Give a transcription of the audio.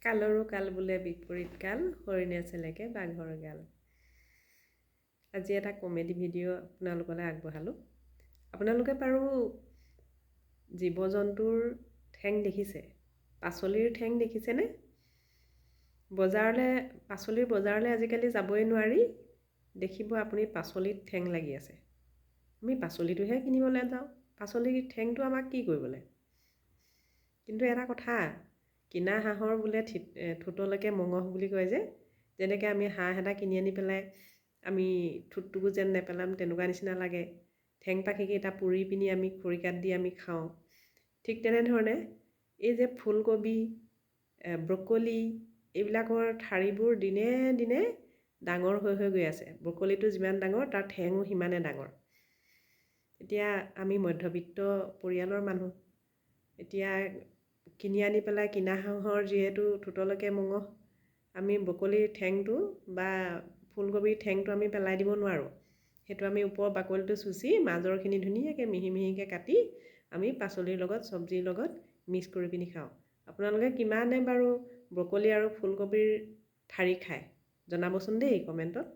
কালৰো কাল বোলে বিপৰীত কাল, হৰিণে চেলেকে বাঘৰ গাল। আজি এটা কমেডি ভিডিঅ' আপোনালোকলৈ আগবঢ়ালোঁ। আপোনালোকে বাৰু জীৱ জন্তুৰ ঠেং দেখিছে? পাচলিৰ ঠেং দেখিছেনে? পাচলিৰ বজাৰলৈ আজিকালি যাবই নোৱাৰি, দেখিব আপুনি পাচলিত ঠেং লাগি আছে। আমি পাচলিটোহে কিনিবলৈ যাওঁ, পাচলিৰ ঠেংটো আমাক কি কৰিবলৈ? কিন্তু এটা কথা, কিনা হাঁহৰ বোলে ঠোঁটলৈকে মঙহ বুলি কয় যে, যেনেকৈ আমি হাঁহ এটা কিনি আনি পেলাই আমি ঠোঁটটোকো যেন নেপেলাম তেনেকুৱা নিচিনা লাগে। ঠেং পাখিকেইটা পুৰি পিনি আমি খৰিকাত দি আমি খাওঁ। ঠিক তেনেধৰণে এই যে ফুলকবি, ব্ৰকলি এইবিলাকৰ ঠাৰিবোৰ দিনে দিনে ডাঙৰ হৈ হৈ গৈ আছে। ব্ৰকলিটো যিমান ডাঙৰ তাৰ ঠেঙো সিমানে ডাঙৰ। এতিয়া আমি মধ্যবিত্ত পৰিয়ালৰ মানুহ, এতিয়া কিনি আনি পেলাই কিনা হাঁহৰ যিহেতু ঠোঁটলৈকে মঙহ, আমি ব্ৰকলিৰ ঠেংটো বা ফুলকবিৰ ঠেংটো আমি পেলাই দিব নোৱাৰোঁ। সেইটো আমি ওপৰৰ বাকলিটো চুচি মাজৰখিনি ধুনীয়াকৈ মিহি মিহিকৈ কাটি আমি পাচলিৰ লগত চব্জিৰ লগত মিক্স কৰি পিনি খাওঁ। আপোনালোকে কিমানে বাৰু ব্ৰকলি আৰু ফুলকবিৰ ঠাৰি খায় জনাবচোন দেই কমেণ্টত।